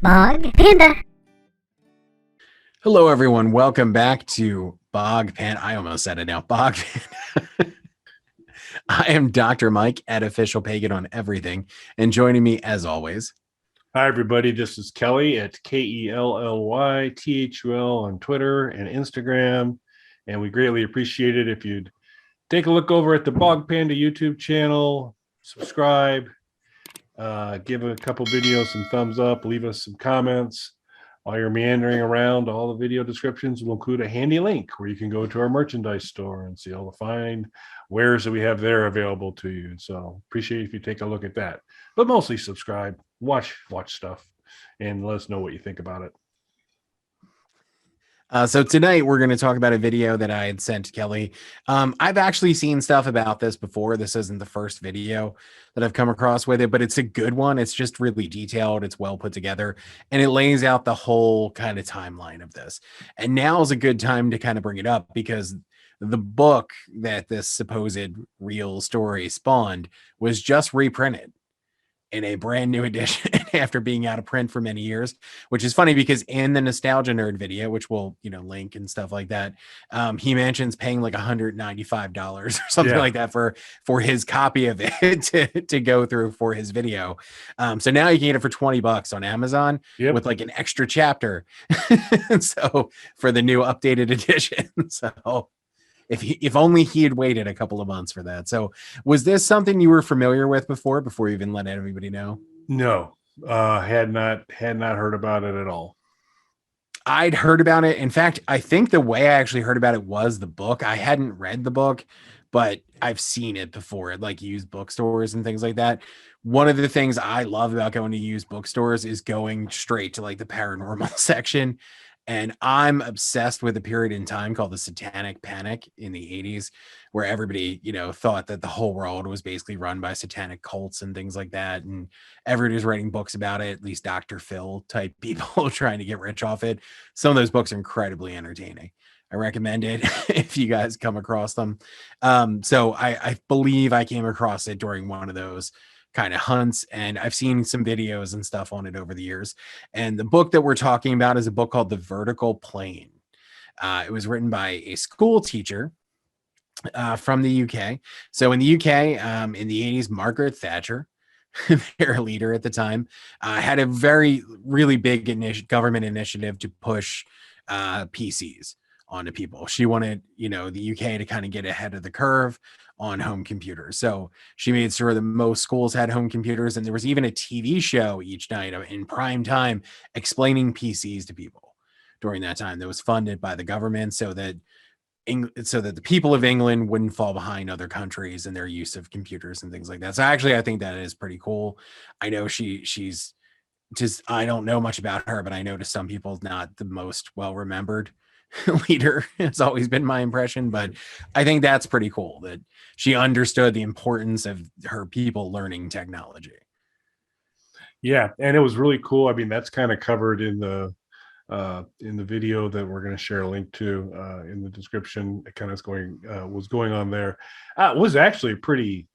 Bog Panda. Hello, everyone. Welcome back to Bog Panda. I almost said it now. Bog Panda. I am Dr. Mike at Official Pagan on everything. And joining me, as always, Hi, everybody. This is Kelly at KELLYTHUL on Twitter and Instagram. And we greatly appreciate it if you'd take a look over at the Bog Panda YouTube channel, subscribe, give a couple videos some thumbs up, leave us some comments. While you're meandering around, all the video descriptions will include a handy link where you can go to our merchandise store and see all the fine wares that we have there available to you. So appreciate if you take a look at that. But mostly subscribe, watch stuff, and let us know what you think about it. So tonight we're going to talk about a video that I had sent to Kelly. I've actually seen stuff about this before. This isn't the first video that I've come across with it, but it's a good one. It's just really detailed. It's well put together, and it lays out the whole kind of timeline of this. And now is a good time to kind of bring it up because the book that this supposed real story spawned was just reprinted in a brand new edition after being out of print for many years, which is funny because in the Nostalgia Nerd video, which we'll link and stuff like that, he mentions paying like $195 or something like that for his copy of it to go through for his video. So now you can get it for $20 on Amazon with like an extra chapter. So for the new updated edition. So if only he had waited a couple of months for that. So was this something you were familiar with before you even let everybody know? No, had not heard about it at all. I'd heard about it. In fact, I think the way I actually heard about it was the book. I hadn't read the book, but I've seen it before at like used bookstores and things like that. One of the things I love about going to used bookstores is going straight to like the paranormal section. And I'm obsessed with a period in time called the Satanic Panic in the 80s, where everybody, thought that the whole world was basically run by satanic cults and things like that. And everybody was writing books about it, at least Dr. Phil type people trying to get rich off it. Some of those books are incredibly entertaining. I recommend it if you guys come across them. So I believe I came across it during one of those kind of hunts, and I've seen some videos and stuff on it over the years. And the book that we're talking about is a book called The Vertical Plane. It was written by a school teacher from the UK. So in the UK, in the 80s, Margaret Thatcher, their leader at the time, had a really big government initiative to push PCs onto people. She wanted, the UK to kind of get ahead of the curve on home computers. So she made sure that most schools had home computers, and there was even a TV show each night in prime time explaining PCs to people during that time that was funded by the government so that the people of England wouldn't fall behind other countries in their use of computers and things like that. So actually, I think that is pretty cool. I know she's just, I don't know much about her, but I know to some people not the most well-remembered leader has always been my impression, but I think that's pretty cool that she understood the importance of her people learning technology. Yeah, and it was really cool. I mean, that's kind of covered in the video that we're going to share a link to in the description. It kind of was going on there. It was actually a pretty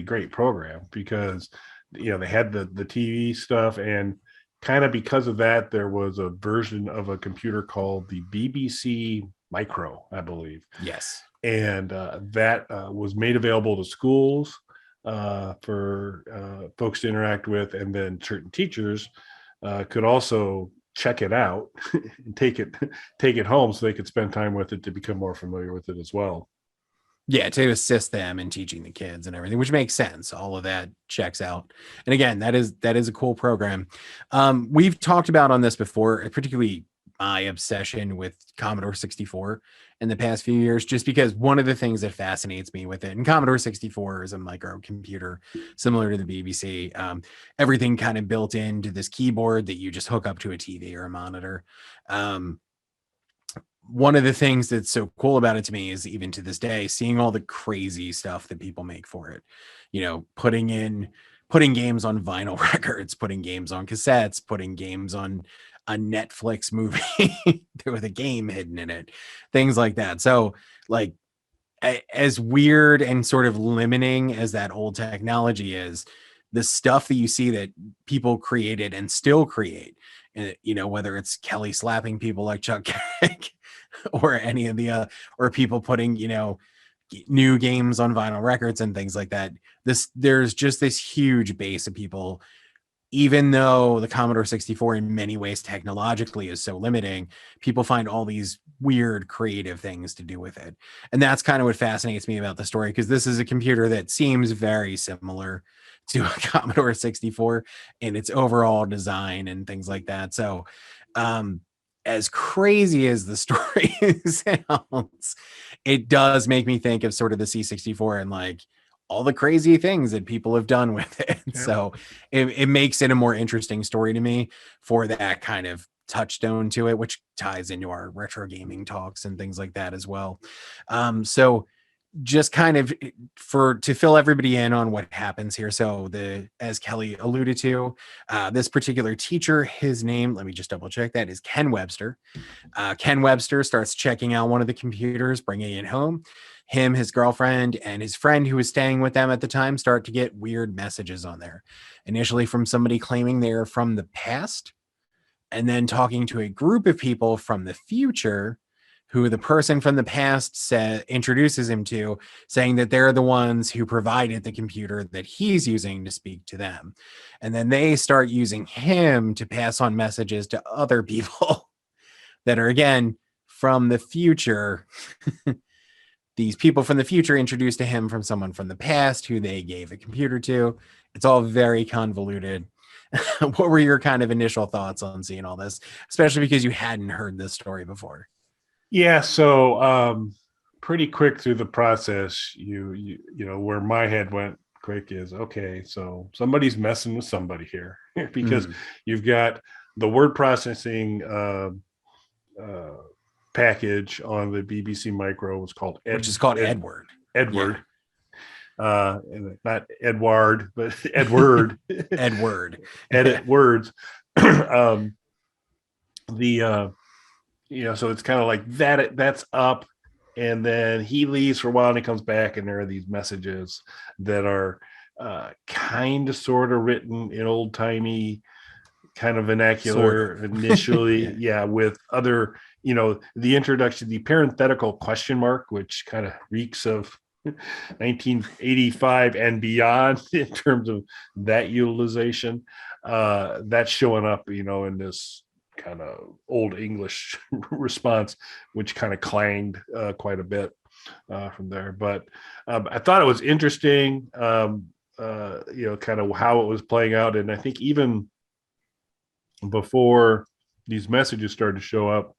great program because they had the TV stuff, and kind of because of that, there was a version of a computer called the BBC Micro, I believe. Yes. And that was made available to schools for folks to interact with, and then certain teachers could also check it out and take it home so they could spend time with it to become more familiar with it as well. Yeah, to assist them in teaching the kids and everything, which makes sense. All of that checks out. And again, that is a cool program. We've talked about on this before, particularly my obsession with Commodore 64 in the past few years, just because one of the things that fascinates me with it, and Commodore 64 is a microcomputer similar to the BBC, everything kind of built into this keyboard that you just hook up to a TV or a monitor. One of the things that's so cool about it to me is, even to this day, seeing all the crazy stuff that people make for it, putting games on vinyl records, putting games on cassettes, putting games on a Netflix movie with a game hidden in it, things like that. So like, as weird and sort of limiting as that old technology is, the stuff that you see that people created and still create, you know, whether it's Kelly slapping people like Chuck Cagg or any of the or people putting, you know, new games on vinyl records and things like that. There's just this huge base of people, even though the Commodore 64 in many ways technologically is so limiting, people find all these weird creative things to do with it. And that's kind of what fascinates me about the story, because this is a computer that seems very similar to a Commodore 64 in its overall design and things like that. So, as crazy as the story sounds, it does make me think of sort of the C64 and like all the crazy things that people have done with it. Yeah. So it makes it a more interesting story to me for that kind of touchstone to it, which ties into our retro gaming talks and things like that as well. So just kind of to fill everybody in on what happens here. So as Kelly alluded to, this particular teacher, his name, let me just double check that, is Ken Webster. Ken Webster starts checking out one of the computers, bringing it home. Him, his girlfriend, and his friend who was staying with them at the time start to get weird messages on there. Initially from somebody claiming they're from the past, and then talking to a group of people from the future who the person from the past introduces him to, saying that they're the ones who provided the computer that he's using to speak to them. And then they start using him to pass on messages to other people that are, again, from the future. These people from the future introduced to him from someone from the past who they gave a computer to. It's all very convoluted. What were your kind of initial thoughts on seeing all this, especially because you hadn't heard this story before? Yeah, so pretty quick through the process, you know where my head went quick is, okay, so somebody's messing with somebody here because you've got the word processing package on the BBC Micro was called which is called Edward. Edward. Not Edward, but Edward. Edward. Edit words. You know, so it's kind of like that. That's up, and then he leaves for a while, and he comes back, and there are these messages that are kind of sort of written in old timey kind of vernacular initially, yeah, with other, you know, the introduction, the parenthetical question mark, which kind of reeks of 1985 and beyond in terms of that utilization. That's showing up, you know, in this kind of old English response, which kind of clanged quite a bit from there. But I thought it was interesting, you know, kind of how it was playing out. And I think even before these messages started to show up,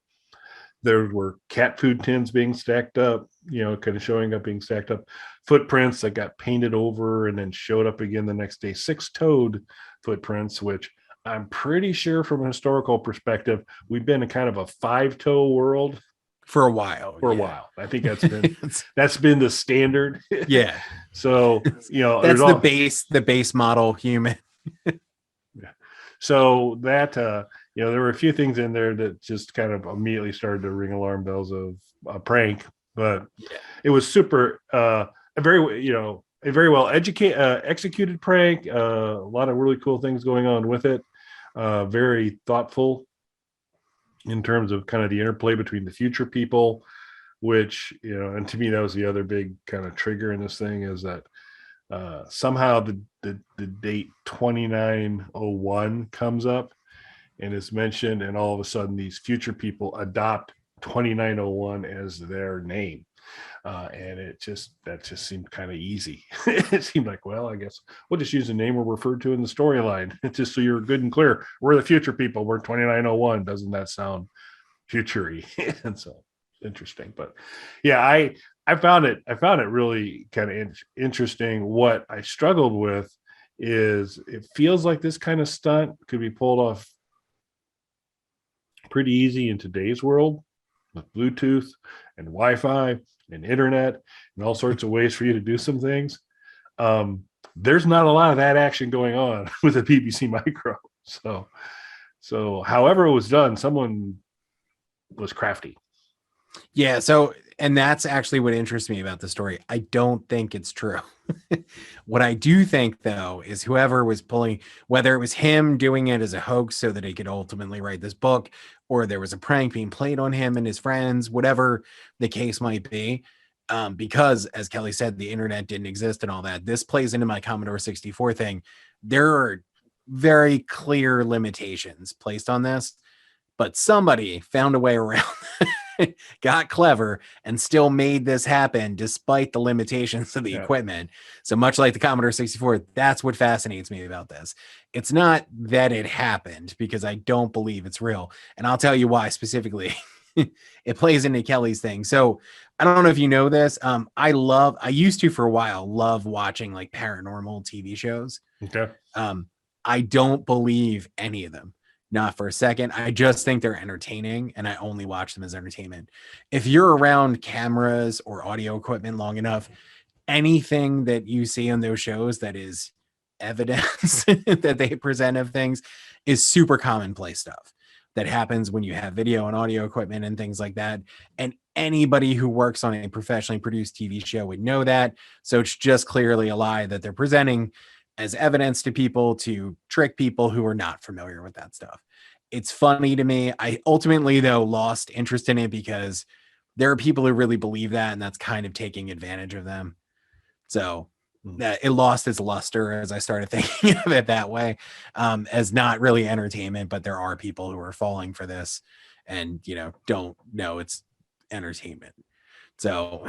there were cat food tins being stacked up, you know, kind of showing up, being stacked up, footprints that got painted over and then showed up again the next day, 6-toed footprints, which I'm pretty sure from a historical perspective, we've been in kind of a 5-toe world for a while. For a while. I think that's been the standard. Yeah. So, you know, that's the base model human. Yeah. So that, you know, there were a few things in there that just kind of immediately started to ring alarm bells of a prank, but it was super, a very well executed prank. A lot of really cool things going on with it. Very thoughtful in terms of kind of the interplay between the future people, which, you know, and to me, that was the other big kind of trigger in this thing, is that somehow the date 2901 comes up and is mentioned, and all of a sudden these future people adopt 2901 as their name. And that just seemed kind of easy. It seemed like, well, I guess we'll just use a name we're referred to in the storyline, just so you're good and clear. We're the future people. We're 2901. Doesn't that sound future-y? And so interesting. But yeah, I found it really kind of interesting. What I struggled with is it feels like this kind of stunt could be pulled off pretty easy in today's world with Bluetooth and Wi-Fi and internet and all sorts of ways for you to do some things. There's not a lot of that action going on with the BBC Micro. So however it was done, someone was crafty. Yeah. So and that's actually what interests me about the story. I don't think it's true. What I do think, though, is whoever was pulling, whether it was him doing it as a hoax so that he could ultimately write this book, or there was a prank being played on him and his friends, whatever the case might be, because, as Kelly said, the internet didn't exist and all that. This plays into my Commodore 64 thing. There are very clear limitations placed on this, but somebody found a way around, got clever, and still made this happen despite the limitations of the equipment. So much like the Commodore 64, that's what fascinates me about this. It's not that it happened, because I don't believe it's real. And I'll tell you why specifically. It plays into Kelly's thing. So I don't know if you know this. I used to for a while love watching like paranormal TV shows. Okay. I don't believe any of them. Not for a second. I just think they're entertaining, and I only watch them as entertainment. If you're around cameras or audio equipment long enough, anything that you see on those shows that is evidence that they present of things is super commonplace stuff that happens when you have video and audio equipment and things like that. And anybody who works on a professionally produced TV show would know that. So it's just clearly a lie that they're presenting as evidence to people to trick people who are not familiar with that stuff. It's funny to me. I ultimately, though, lost interest in it because there are people who really believe that, and that's kind of taking advantage of them. So it lost its luster as I started thinking of it that way, as not really entertainment, but there are people who are falling for this and, don't know it's entertainment. So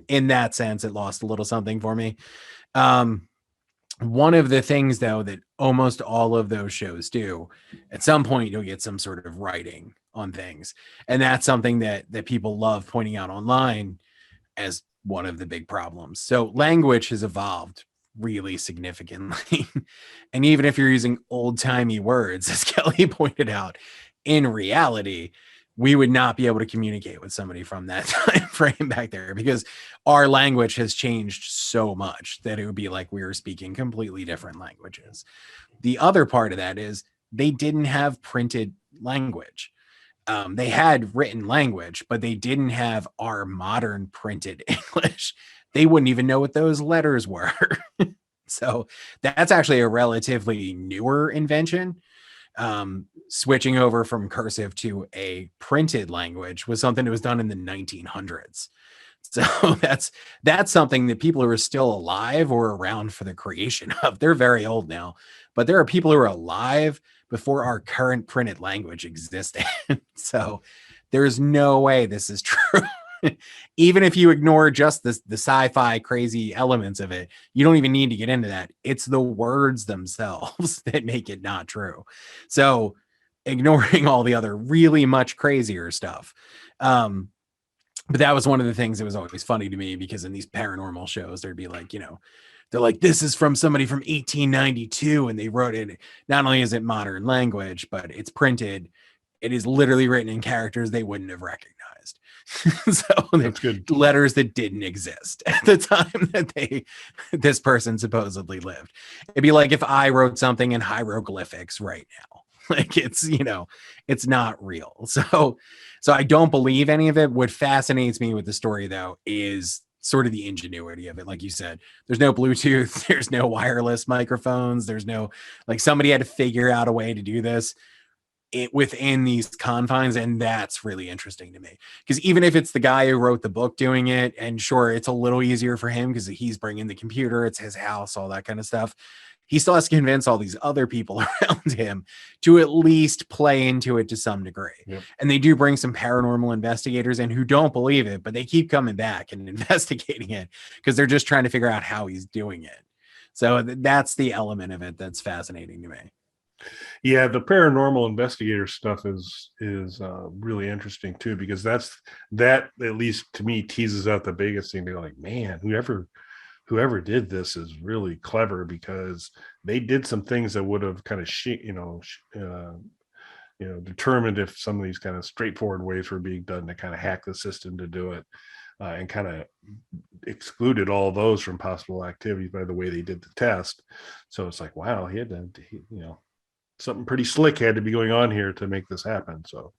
in that sense, it lost a little something for me. One of the things, though, that almost all of those shows do, at some point you'll get some sort of writing on things, and that's something that people love pointing out online as one of the big problems. So language has evolved really significantly. And even if you're using old-timey words, as Kelly pointed out, in reality, we would not be able to communicate with somebody from that time frame back there, because our language has changed so much that it would be like we were speaking completely different languages. The other part of that is they didn't have printed language. They had written language, but they didn't have our modern printed English. They wouldn't even know what those letters were. So that's actually a relatively newer invention. Switching over from cursive to a printed language was something that was done in the 1900s. So that's something that people who are still alive or around for the creation of. They're very old now, but there are people who are alive before our current printed language existed. So there's no way this is true. Even if you ignore just the sci-fi crazy elements of it, you don't even need to get into that. It's the words themselves that make it not true. So ignoring all the other really much crazier stuff. But that was one of the things that was always funny to me, because in these paranormal shows, there'd be like, they're like, this is from somebody from 1892, and they wrote it. Not only is it modern language, but it's printed. It is literally written in characters they wouldn't have recognized. So That's good. Letters that didn't exist at the time that this person supposedly lived. It'd be like if I wrote something in hieroglyphics right now. Like it's not real. So I don't believe any of it. What fascinates me with the story, though, is sort of the ingenuity of it. Like you said, there's no Bluetooth, there's no wireless microphones, there's no, like, somebody had to figure out a way to do this within these confines. And that's really interesting to me, because even if it's the guy who wrote the book doing it, and sure, it's a little easier for him because he's bringing the computer, it's his house, all that kind of stuff, he still has to convince all these other people around him to at least play into it to some degree. Yep. And they do bring some paranormal investigators in who don't believe it, but they keep coming back and investigating it because they're just trying to figure out how he's doing it. So that's the element of it that's fascinating to me. Yeah, the paranormal investigator stuff is really interesting too, because that at least to me teases out the biggest thing. They're like, man, whoever did this is really clever, because they did some things that would have kind of determined if some of these kind of straightforward ways were being done to kind of hack the system to do it, and kind of excluded all those from possible activities by the way they did the test. So it's like, wow, he had to, something pretty slick had to be going on here to make this happen. So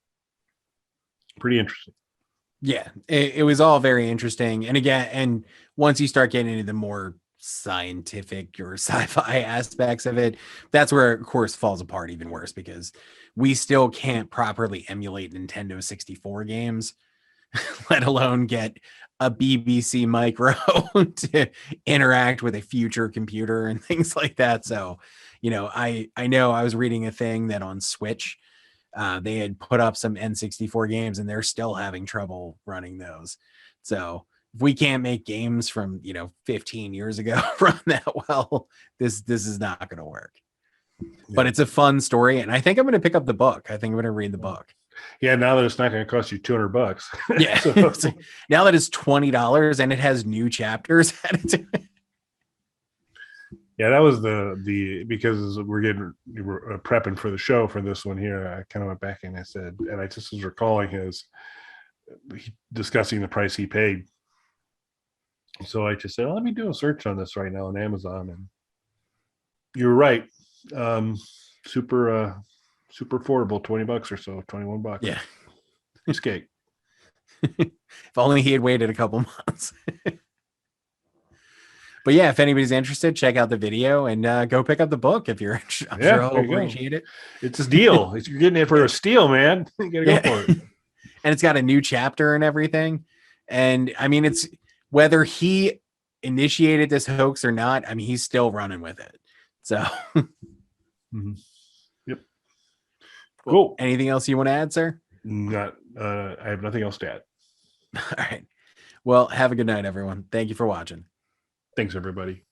pretty interesting. Yeah, it was all very interesting. And again, and once you start getting into the more scientific or sci-fi aspects of it, that's where of course falls apart even worse because we still can't properly emulate Nintendo 64 games, let alone get a BBC micro to interact with a future computer and things like that. So, I know I was reading a thing that on Switch, they had put up some N64 games and they're still having trouble running those. So if we can't make games from 15 years ago run that well, this is not going to work. But it's a fun story, and I think I'm going to pick up the book. I think I'm going to read the book. Yeah, now that it's not going to cost you $200. Yeah. So, now that it's $20 and it has new chapters added to it. Yeah, that was the because we were prepping for the show for this one here. I kind of went back and I said, and I just was recalling discussing the price he paid. So I just said, let me do a search on this right now on Amazon, and you're right. Super affordable, $20 or so, $21. Yeah. Escape. If only he had waited a couple months. But yeah, if anybody's interested, check out the video and go pick up the book if you're interested. I'm sure I'll appreciate it. It's a deal. You're getting it for a steal, man. You gotta go for it. And it's got a new chapter and everything. And I mean, it's whether he initiated this hoax or not, I mean, he's still running with it. So Yep. Cool. Anything else you want to add, sir? I have nothing else to add. All right. Well, have a good night, everyone. Thank you for watching. Thanks, everybody.